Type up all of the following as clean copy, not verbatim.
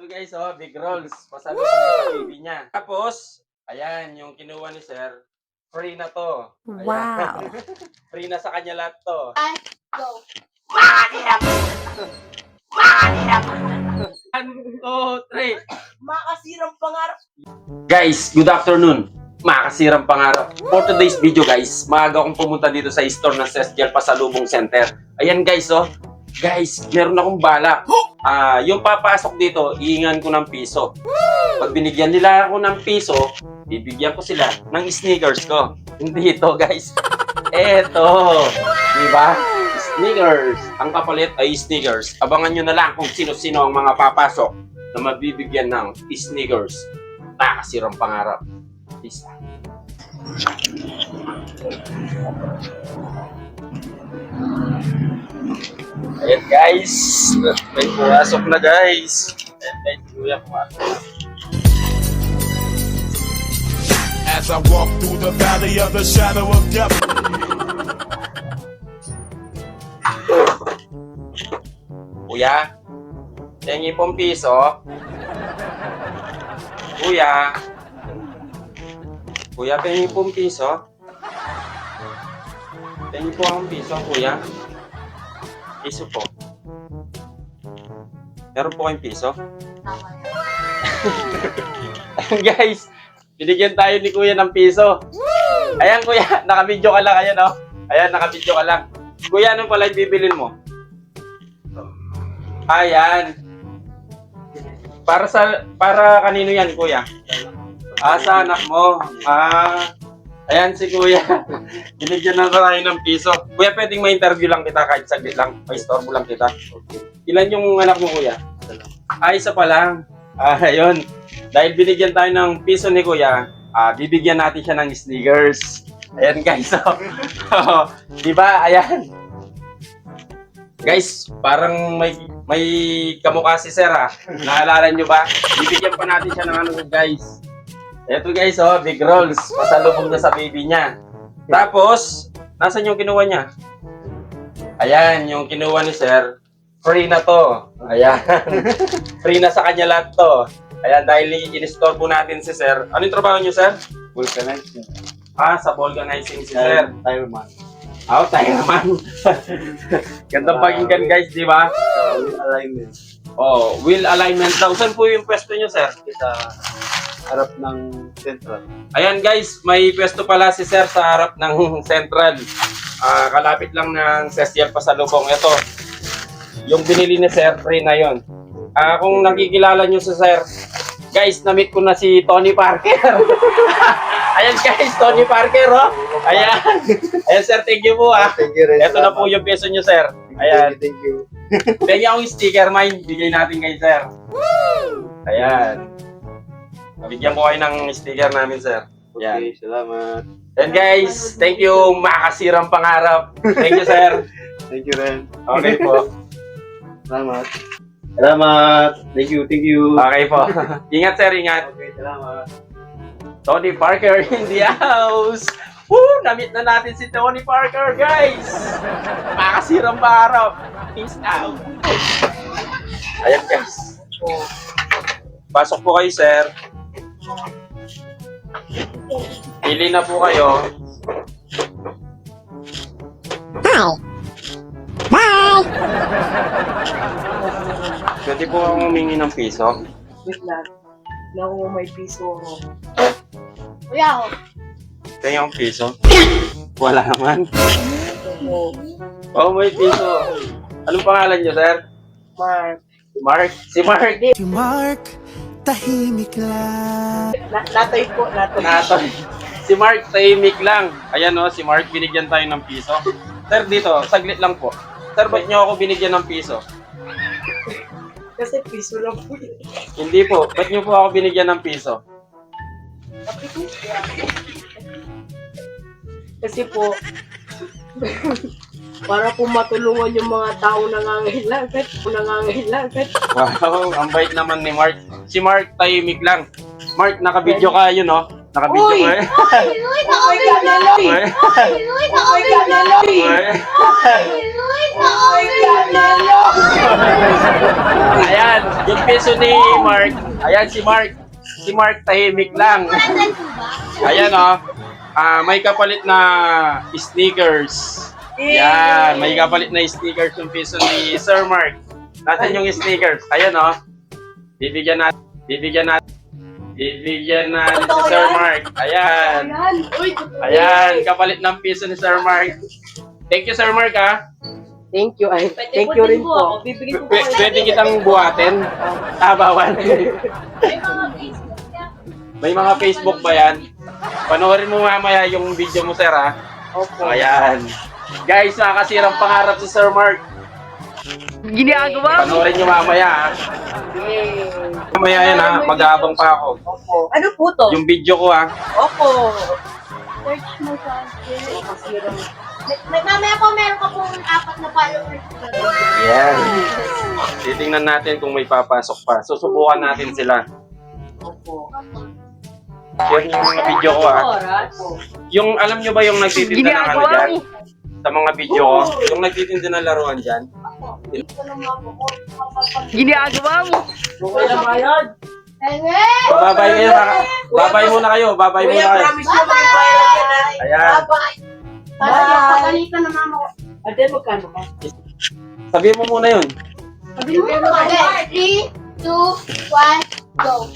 Ito guys, oh, big rolls. Pasalubong niya sa baby niya. Tapos, ayan, yung kinuha ni sir. Free na to. Ayan. Wow. Free na sa kanya lahat to. Go. 1, 2, 3. Makasirang pangarap. Guys, good afternoon. Makasirang pangarap. For today's video guys, maaga akong pumunta dito sa store ng SSGL Pasalubong Center. Ayan guys, oh. Guys, meron akong balak. Yung papasok dito, iingan ko ng piso. Pag binigyan nila ako ng piso, bibigyan ko sila ng sneakers ko. Hindi ito guys. Eto. Diba? Sneakers. Ang kapalit ay sneakers. Abangan nyo na lang kung sino-sino ang mga papasok na mabibigyan ng sneakers. Nakasirang pangarap. Isa. Ayan guys. May pumasok na guys. Ayan guys. Kuya pumasok. As I walk through the valley of the shadow of death. Kuya. Tingi pong piso. Kuya. Kuya, tingi pong piso. Tingi po akong piso, kuya. Piso po. Meron po kayong piso? Ayan guys, binigyan tayo ni kuya ng piso. Ayan kuya, nakabidyo ka lang. Ayan oh. Ayan, nakabidyo ka lang. Kuya, anong pala yung bibilin mo? Ayan. Para kanino yan, kuya? Sa anak mo. Ayan si kuya. Binigyan na tayo ng piso. Kuya, pwedeng ma-interview lang kita kahit saglit lang. May-istorbo lang kita. Ilan yung anak mo, kuya? Isa pa lang. Ayun. Dahil binigyan tayo ng piso ni kuya, bibigyan natin siya ng sneakers. Ayan guys. Diba? Ayan. Guys, parang may kamukha si sir ha. Naalala nyo ba? Bibigyan pa natin siya ng ano guys. Eto guys, oh, big rolls. Pasalubong niya sa baby niya. Tapos, nasan yung kinuha niya? Ayan, yung kinuha ni sir. Free na to. Ayan. Free na sa kanya lahat to. Ayan, dahil in-store po natin si sir. Ano yung trabaho niyo, sir? Vulcanizing. Sa vulcanizing si sir. Tireman. Tayo naman. Gandang pakinggan guys, di ba? Wheel alignment. Oh, wheel alignment daw. Saan po yung pwesto niyo, sir? Sa harap ng central. Ayan guys, may pwesto pala si sir sa harap ng central. Kalapit lang ng SSGL Pasalubong. Ito, yung binili ni sir, free na yon. Kung nakikilala nyo si sir, guys, na-meet ko na si Tony Parker. Ayan guys, Tony Parker, oh. Ayan. Ayan sir, thank you po Thank you rin. Ito na po yung peso nyo sir. Ayan. Thank you. Pwede akong sticker mine, bigay natin kay sir. Ayan. Bigyan ko kayo ng sticker namin sir. Ayan. Okay, salamat. And guys, thank you, makasirang pangarap. Thank you sir. Thank you rin. Okay po. Salamat. Salamat. Thank you, thank you. Okay po. Ingat sir, ingat. Okay, salamat. Tony Parker in the house! Woo! Na-meet na natin si Tony Parker, guys! Makasirang pangarap! Peace out! Ayan, guys. Pasok po kayo, sir. Pili na po kayo. Pwede po akong humingi ng piso. Wait lang. Naku, may piso ako. Kuya ako. Kaya yung piso. Wala naman. Oo. May piso. Anong pangalan niyo, sir? Mark. Mark? Si Mark. Si Mark, tahimik lang. Natoy po, natoy. Natoy. Si Mark, tahimik lang. Ayan o, si Mark, binigyan tayo ng piso. Sir, dito, saglit lang po. Sir, ba't niyo ako binigyan ng piso? Kasi piso lang po. Hindi po. Ba't niyo po ako binigyan ng piso? Kasi po, para po matulungan yung mga tao nangangailangan. Wow, ang bait naman ni Mark. Si Mark, tahimik lang. Mark, nakabidyo ka yun, no? Nakabidyo Uy! ka eh. Oh my God, Laloy! Uy. Oh my God, Laloy! Uy. Ayan, yung piso ni Mark. Ayan si Mark. Si Mark tahimik lang. Ayan oh. May kapalit na sneakers. Yan, may kapalit na sneakers yung piso ni Sir Mark. Nasaan yung sneakers? Ayan oh. Bibigyan natin si Sir Mark. Ayan. Ayan, kapalit ng piso ni Sir Mark. Thank you, Sir Mark, ha. Thank you. Ay, thank you rin po. Bibigyan ko po kayo. Pwede kitang buhatin? Bawal. May mga Facebook ba yan? Panoorin mo mamaya yung video mo, sir, ha? Opo. Ayan. Guys, nakakasirang pangarap si Sir Mark. Ginagawa mo? Panoorin nyo mamaya, ha? Mamaya yan, ha? Mag-aabang pa ako. Opo. Ano po to? Yung video ko, ha? Opo. Search mo sa mamaya po meron ka pong 4 na followers. Yan. Titingnan natin kung may papasok pa. Susubukan natin sila. Opo. Yan yung mga video ko, ha? Oras. Yung, alam nyo ba yung nagtitinda ng ano dyan? Sa mga video ko? Yung nagtitinda ng laruan dyan? Ginagawa mo? Okay na ba yan? Babay kayo, babay muna kayo, babay muna kayo. Promise mo mag-viral yan na. Ayan. Pagalitan na mama ko. Ate, magkano ka? Sabihin mo muna yun. Sabi mo mo. 3, 2, 1, go.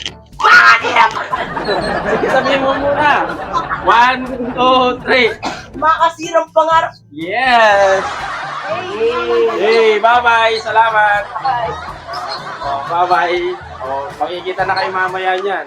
Sige, sabihin mo muna. 1, 2, 3. Makasirang pangarap. Yes! Hey, bye-bye! Salamat! Bye. Oh, bye-bye! Oh, makikita na kayo mamaya niyan.